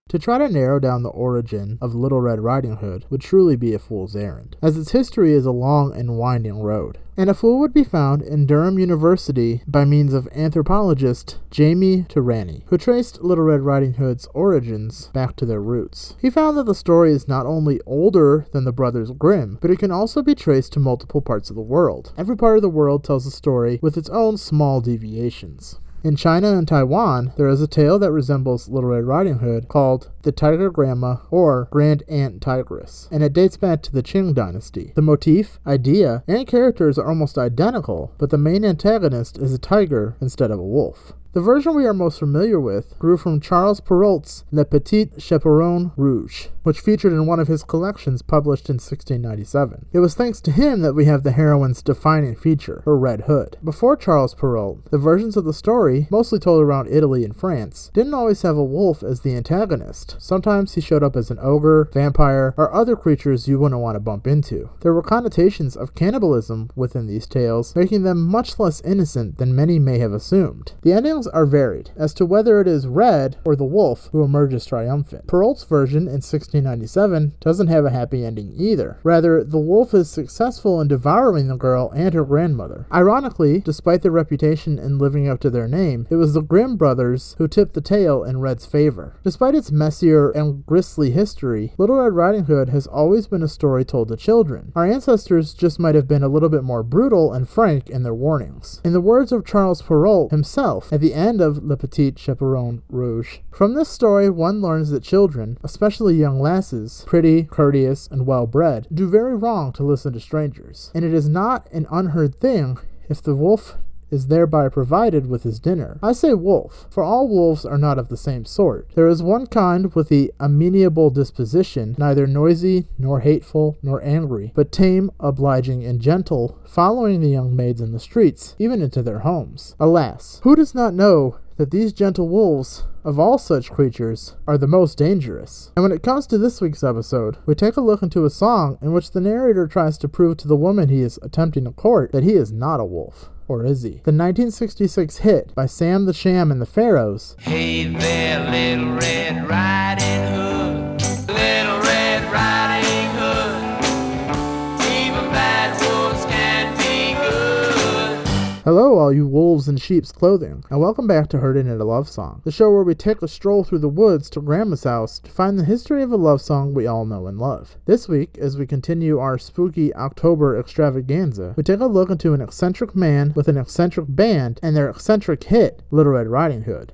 To try to narrow down the origin of Lil Red Riding Hood would truly be a fool's errand, as its history is a long and winding road. And a fool would be found in Durham University by means of anthropologist Jamie Turani, who traced Lil Red Riding Hood's origins back to their roots. He found that the story is not only older than the Brothers Grimm, but it can also be traced to multiple parts of the world. Every part of the world tells a story with its own small deviations. In China and Taiwan, there is a tale that resembles Lil Red Riding Hood called the Tiger Grandma or Grand Aunt Tigress, and it dates back to the Qing dynasty. The motif, idea, and characters are almost identical, but the main antagonist is a tiger instead of a wolf. The version we are most familiar with grew from Charles Perrault's Le Petit Chaperon Rouge, which featured in one of his collections published in 1697. It was thanks to him that we have the heroine's defining feature, her red hood. Before Charles Perrault, the versions of the story, mostly told around Italy and France, didn't always have a wolf as the antagonist. Sometimes he showed up as an ogre, vampire, or other creatures you wouldn't want to bump into. There were connotations of cannibalism within these tales, making them much less innocent than many may have assumed. The endings are varied as to whether it is Red or the wolf who emerges triumphant. Perrault's version in 1697 doesn't have a happy ending either. Rather, the wolf is successful in devouring the girl and her grandmother. Ironically, despite their reputation in living up to their name, it was the Grimm brothers who tipped the tale in Red's favor. Despite its messier and grisly history, Lil Red Riding Hood has always been a story told to children. Our ancestors just might have been a little bit more brutal and frank in their warnings. In the words of Charles Perrault himself, at the end of Le Petit Chaperon Rouge, from this story one learns that children, especially young lasses, pretty, courteous, and well-bred, do very wrong to listen to strangers, and it is not an unheard thing if the wolf is thereby provided with his dinner. I say wolf, for all wolves are not of the same sort. There is one kind with the amenable disposition, neither noisy, nor hateful, nor angry, but tame, obliging, and gentle, following the young maids in the streets, even into their homes. Alas, who does not know that these gentle wolves, of all such creatures, are the most dangerous? And when it comes to this week's episode, we take a look into a song in which the narrator tries to prove to the woman he is attempting to court that he is not a wolf. Or is he? The 1966 hit by Sam the Sham and the Pharaohs, Hey there, Little Red Riding Hood, Little Red Riding Hood, even bad wolves can be good. Hello, all you wolves in sheep's clothing, and welcome back to Heard It in a Love Song, the show where we take a stroll through the woods to Grandma's house to find the history of a love song we all know and love. This week, as we continue our spooky October extravaganza, we take a look into an eccentric man with an eccentric band and their eccentric hit, Lil Red Riding Hood.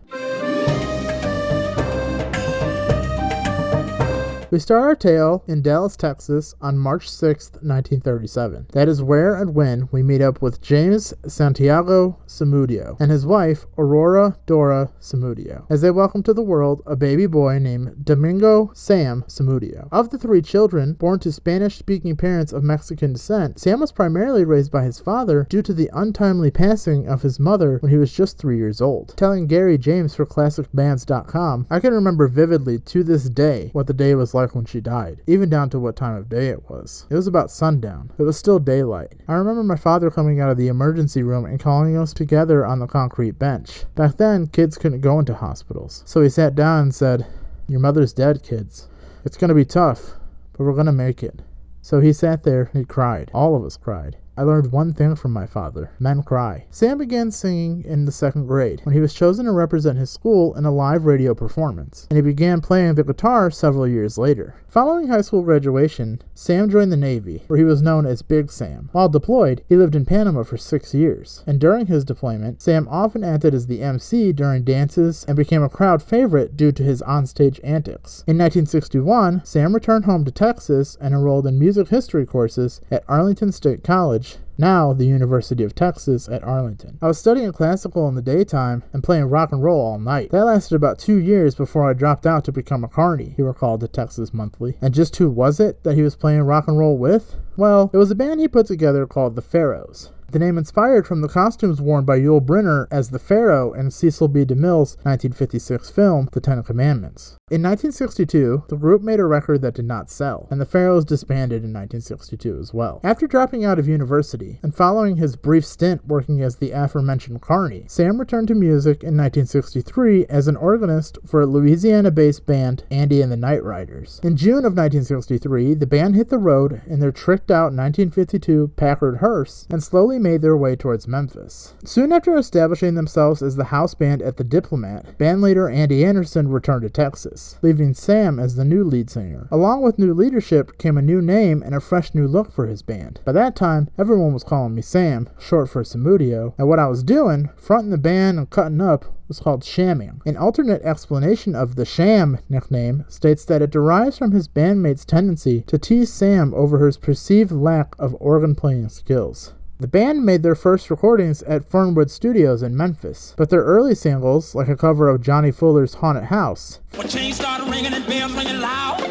We start our tale in Dallas, Texas on March 6, 1937. That is where and when we meet up with James Santiago Samudio and his wife, Aurora Dora Samudio, as they welcome to the world a baby boy named Domingo Sam Samudio. Of the three children, born to Spanish-speaking parents of Mexican descent, Sam was primarily raised by his father due to the untimely passing of his mother when he was just 3 years old. Telling Gary James for ClassicBands.com, I can remember vividly to this day what the day was like when she died, even down to what time of day it was. It was about sundown. It was still daylight. I remember my father coming out of the emergency room and calling us together on the concrete bench. Back then, kids couldn't go into hospitals. So he sat down and said, "Your mother's dead, kids. It's gonna be tough, but we're gonna make it." So he sat there and he cried. All of us cried. I learned one thing from my father: men cry. Sam began singing in the 2nd grade when he was chosen to represent his school in a live radio performance, and he began playing the guitar several years later. Following high school graduation, Sam joined the Navy, where he was known as Big Sam. While deployed, he lived in Panama for 6 years, and during his deployment, Sam often acted as the MC during dances and became a crowd favorite due to his onstage antics. In 1961, Sam returned home to Texas and enrolled in music history courses at Arlington State College, now the University of Texas at Arlington. I was studying classical in the daytime and playing rock and roll all night. That lasted about 2 years before I dropped out to become a carny, he recalled to Texas Monthly. And just who was it that he was playing rock and roll with? Well, it was a band he put together called the Pharaohs. the name inspired from the costumes worn by Yul Brynner as the Pharaoh in Cecil B. DeMille's 1956 film, The Ten Commandments. In 1962, the group made a record that did not sell, and the Pharaohs disbanded in 1962 as well. After dropping out of university, and following his brief stint working as the aforementioned Carney, Sam returned to music in 1963 as an organist for a Louisiana-based band, Andy and the Night Riders. In June of 1963, the band hit the road in their tricked-out 1952 Packard hearse and slowly made their way towards Memphis. Soon after establishing themselves as the house band at the Diplomat, bandleader Andy Anderson returned to Texas, leaving Sam as the new lead singer. Along with new leadership came a new name and a fresh new look for his band. By that time, everyone was calling me Sam, short for Samudio, and what I was doing, fronting the band and cutting up, was called shamming. An alternate explanation of the Sham nickname states that it derives from his bandmates' tendency to tease Sam over his perceived lack of organ playing skills. The band made their first recordings at Fernwood Studios in Memphis, but their early singles, like a cover of Johnny Fuller's Haunted House, when chains started ringing and bells ringing loud,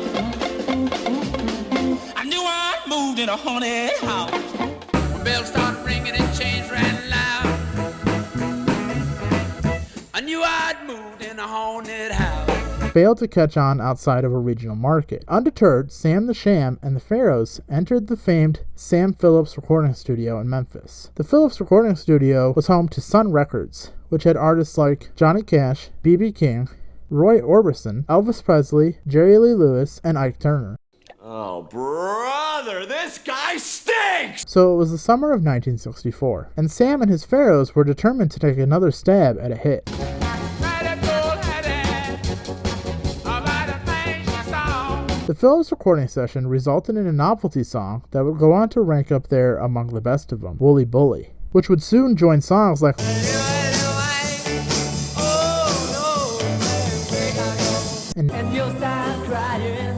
I knew I moved in a haunted house. When bells started ringing and chains ran loud, I knew I'd moved in a haunted house. failed to catch on outside of a regional market. Undeterred, Sam the Sham and the Pharaohs entered the famed Sam Phillips recording studio in Memphis. The Phillips recording studio was home to Sun Records, which had artists like Johnny Cash, B.B. King, Roy Orbison, Elvis Presley, Jerry Lee Lewis, and Ike Turner. Oh, brother, this guy stinks! So it was the summer of 1964, and Sam and his Pharaohs were determined to take another stab at a hit. The Phillips recording session resulted in a novelty song that would go on to rank up there among the best of them, Wooly Bully, which would soon join songs like and you'll start crying.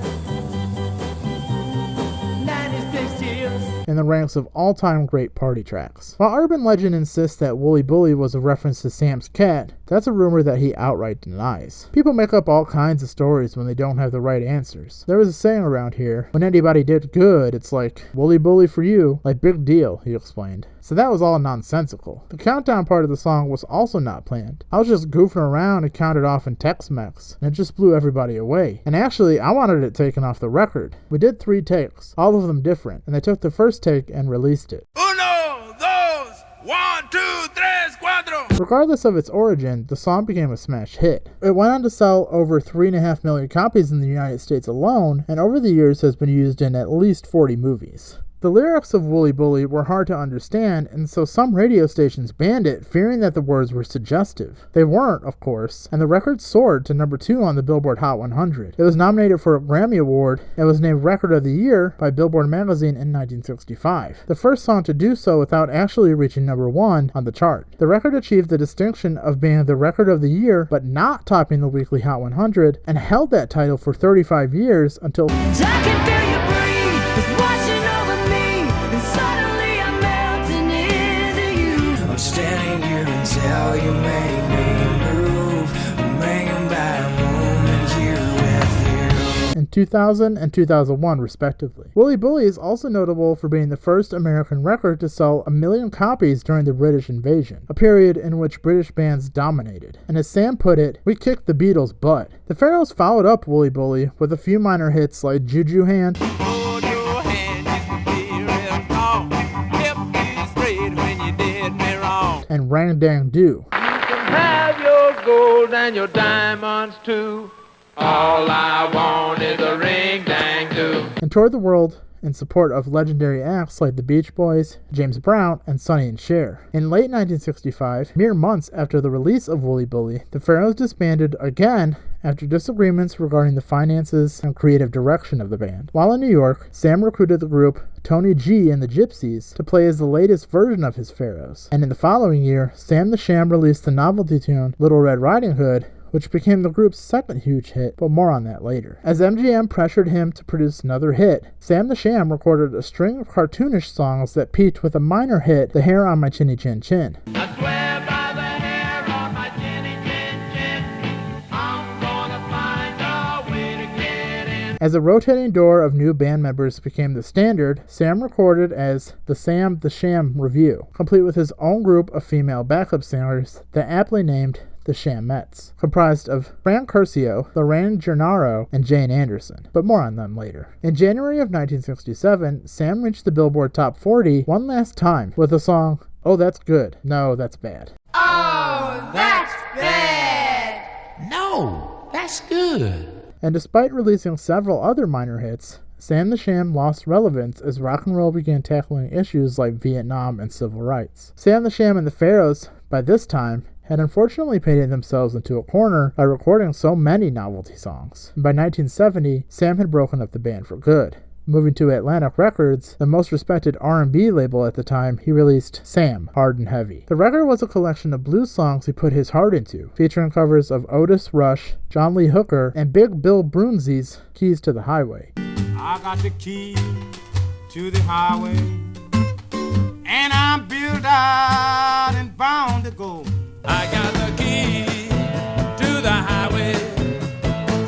96 years. in the ranks of all-time great party tracks. While urban legend insists that Wooly Bully was a reference to Sam's cat, that's a rumor that he outright denies. People make up all kinds of stories when they don't have the right answers. There was a saying around here, when anybody did good, it's like, Wooly Bully for you, like big deal, he explained. So that was all nonsensical. The countdown part of the song was also not planned. I was just goofing around and counted off in Tex-Mex, and it just blew everybody away. And actually, I wanted it taken off the record. We did 3 takes, all of them different, and they took the first take and released it. Uno, dos, 1, 2, 3, 4. Regardless of its origin, the song became a smash hit. It went on to sell over 3.5 million copies in the United States alone, and over the years has been used in at least 40 movies. The lyrics of Wooly Bully were hard to understand, and so some radio stations banned it, fearing that the words were suggestive. They weren't, of course, and the record soared to number 2 on the Billboard Hot 100. It was nominated for a Grammy Award and was named Record of the Year by Billboard magazine in 1965. The first song to do so without actually reaching number 1 on the chart. The record achieved the distinction of being the Record of the Year, but not topping the weekly Hot 100, and held that title for 35 years until Standing here until you make me move. I'm hanging by a moment here with you. in 2000 and 2001 respectively. Wooly Bully is also notable for being the first American record to sell 1 million copies during the British invasion, a period in which British bands dominated. And as Sam put it, we kicked the Beatles' butt. The Pharaohs followed up Wooly Bully with a few minor hits like Juju Hand, and Rang Dang Do. You can have your gold and your diamonds too. All I want is a ring dang do. And toured the world in support of legendary acts like the Beach Boys, James Brown, and Sonny and Cher. In late 1965, mere months after the release of Wooly Bully, the Pharaohs disbanded again after disagreements regarding the finances and creative direction of the band. While in New York, Sam recruited the group Tony G and the Gypsies to play as the latest version of his Pharaohs. And in the following year, Sam the Sham released the novelty tune Lil Red Riding Hood, which became the group's second huge hit, but more on that later. As MGM pressured him to produce another hit, Sam the Sham recorded a string of cartoonish songs that peaked with a minor hit, The Hair on My Chinny Chin Chin. I swear by the hair on my chinny chin chin, I'm gonna find a way to get in. As the rotating door of new band members became the standard, Sam recorded as the Sam the Sham Review, complete with his own group of female backup singers that aptly named the Shamettes, comprised of Fran Curcio, Lorraine Gennaro, and Jane Anderson, but more on them later. In January of 1967, Sam reached the Billboard Top 40 one last time with the song, "Oh That's Good, No That's Bad." Oh, that's bad! No, that's good. And despite releasing several other minor hits, Sam the Sham lost relevance as rock and roll began tackling issues like Vietnam and civil rights. Sam the Sham and the Pharaohs, by this time, had unfortunately painted themselves into a corner by recording so many novelty songs. And by 1970, Sam had broken up the band for good. Moving to Atlantic Records, the most respected R&B label at the time, he released Sam, Hard and Heavy. The record was a collection of blues songs he put his heart into, featuring covers of Otis Rush, John Lee Hooker, and Big Bill Broonzy's Keys to the Highway. I got the key to the highway, and I'm built out and bound to go. I got the key to the highway,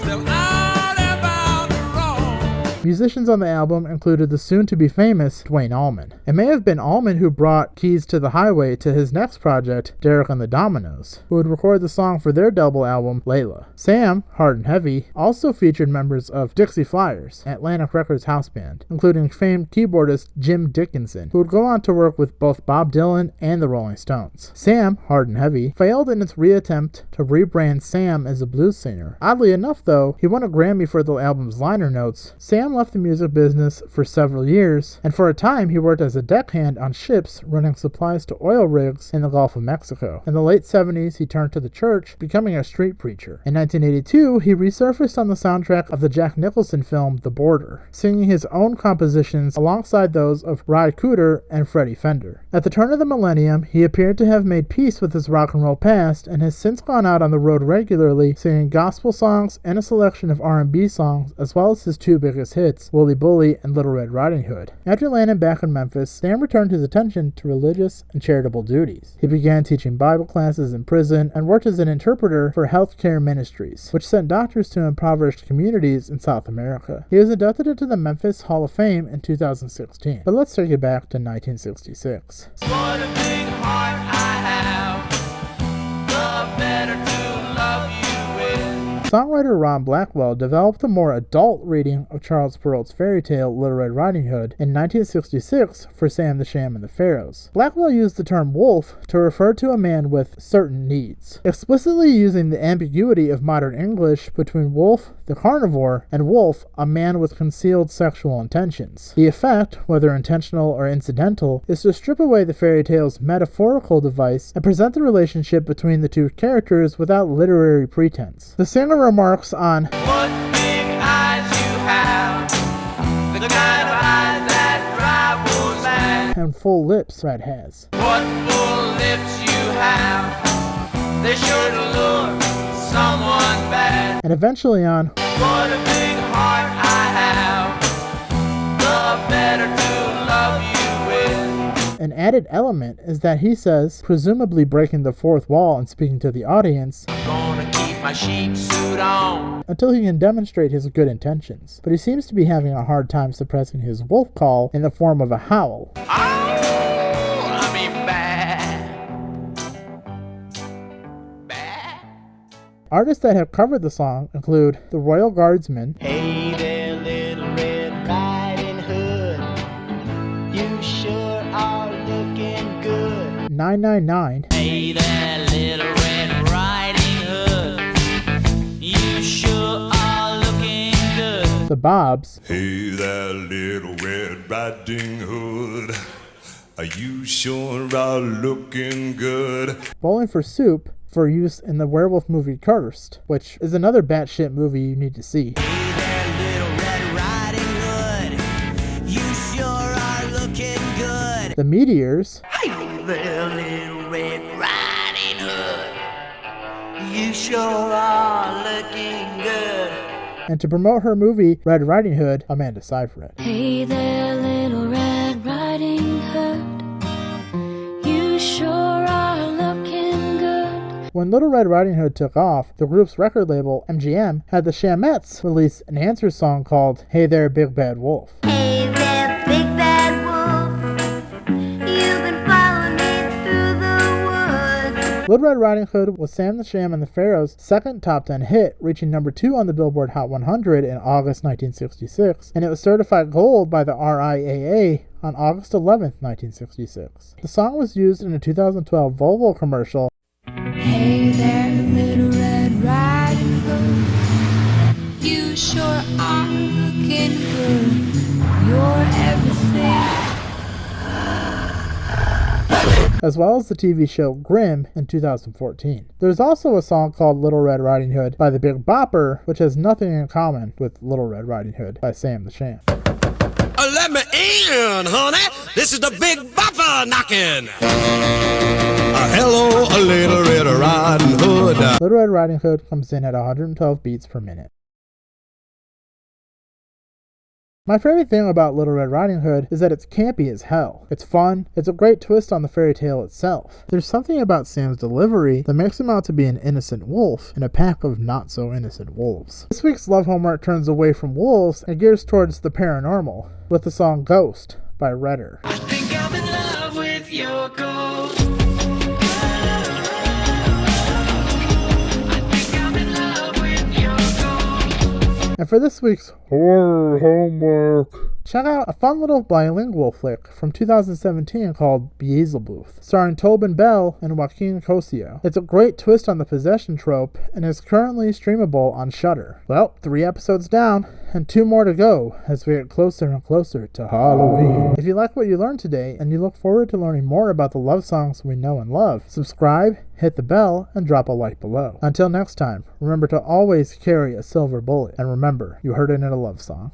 still out about the road. Musicians on the album included the soon-to-be-famous Duane Allman. It may have been Allman who brought Keys to the Highway to his next project, Derek and the Dominoes, who would record the song for their double album, Layla. Sam, Hard and Heavy, also featured members of Dixie Flyers, Atlantic Records house band, including famed keyboardist Jim Dickinson, who would go on to work with both Bob Dylan and the Rolling Stones. Sam, Hard and Heavy, failed in its reattempt to rebrand Sam as a blues singer. Oddly enough, though, he won a Grammy for the album's liner notes. Sam left the music business for several years, and for a time he worked as a deckhand on ships running supplies to oil rigs in the Gulf of Mexico. In the late 70s, he turned to the church, becoming a street preacher. In 1982, he resurfaced on the soundtrack of the Jack Nicholson film The Border, singing his own compositions alongside those of Ry Cooder and Freddie Fender. At the turn of the millennium, he appeared to have made peace with his rock and roll past and has since gone out on the road regularly, singing gospel songs and a selection of R&B songs, as well as his two biggest hits, Wooly Bully and Little Red Riding Hood. After landing back in Memphis, Sam returned his attention to religious and charitable duties. He began teaching Bible classes in prison and worked as an interpreter for healthcare ministries, which sent doctors to impoverished communities in South America. He was inducted into the Memphis Hall of Fame in 2016. But let's take it back to 1966. What a big heart I have, the better to love you with. Songwriter Ron Blackwell developed a more adult reading of Charles Perrault's fairy tale Little Red Riding Hood in 1966 for Sam the Sham and the Pharaohs. Blackwell used the term wolf to refer to a man with certain needs, explicitly using the ambiguity of modern English between wolf, the carnivore, and wolf, a man with concealed sexual intentions. The effect, whether intentional or incidental, is to strip away the fairy tale's metaphorical device and present the relationship between the two characters without literary pretense. The singer remarks on, What big eyes you have, the kind of eyes that drive wolves mad. and full lips Red has. What full lips you have, they sure to lure someone bad. And eventually on, What a big heart I have, the better to love you with. an added element is that he says, presumably breaking the fourth wall and speaking to the audience, Gonna keep my sheep suit on. until he can demonstrate his good intentions. But he seems to be having a hard time suppressing his wolf call in the form of a howl. Oh, I mean bad. Bad. Artists that have covered the song include the Royal Guardsmen, Hey there, Little Red Riding Hood, you sure are looking good. 999, Hey there, Little Red Riding Hood, you sure are looking good. the Bobs, Hey there, Little Red Riding Hood, you sure are looking good. Bowling for Soup, for use in the werewolf movie Cursed, which is another batshit movie you need to see. Hey there, Little Red Riding Hood, you sure are looking good. The Meteors, Hey there, Little Red Riding Hood, you sure are looking good. and to promote her movie Red Riding Hood, Amanda Seyfried. Hey there, Little Red Riding Hood, you sure are looking good. When Little Red Riding Hood took off, the group's record label, MGM, had the Shamettes release an answer song called Hey There Big Bad Wolf. Hey there, big bad wolf. You've been following me through the woods. Lil Red Riding Hood was Sam the Sham and the Pharaohs' second top 10 hit, reaching number 2 on the Billboard Hot 100 in August 1966, and it was certified gold by the RIAA on August 11, 1966. The song was used in a 2012 Volvo commercial. Hey there, little Red Riding Hood. You sure are looking good. You're everything. As well as the TV show Grimm in 2014. There's also a song called Little Red Riding Hood by the Big Bopper, which has nothing in common with Little Red Riding Hood by Sam the Sham. Let me in, honey. This is the Big Bopper knocking. Hello, a Little Red Riding Hood. Little Red Riding Hood comes in at 112 beats per minute. My favorite thing about Little Red Riding Hood is that it's campy as hell. It's fun, it's a great twist on the fairy tale itself. There's something about Sam's delivery that makes him out to be an innocent wolf in a pack of not-so-innocent wolves. This week's Love Homework turns away from wolves and gears towards the paranormal, with the song Ghost by Redder. I think I'm in love with your ghost. And for this week's Horror Homework, check out a fun little bilingual flick from 2017 called Beelzebub, starring Tobin Bell and Joaquin Cosio. It's a great twist on the possession trope and is currently streamable on Shudder. Well, 3 episodes down, and 2 more to go as we get closer and closer to Halloween. If you like what you learned today and you look forward to learning more about the love songs we know and love, subscribe, hit the bell, and drop a like below. Until next time, remember to always carry a silver bullet, and remember, you heard it in a love song.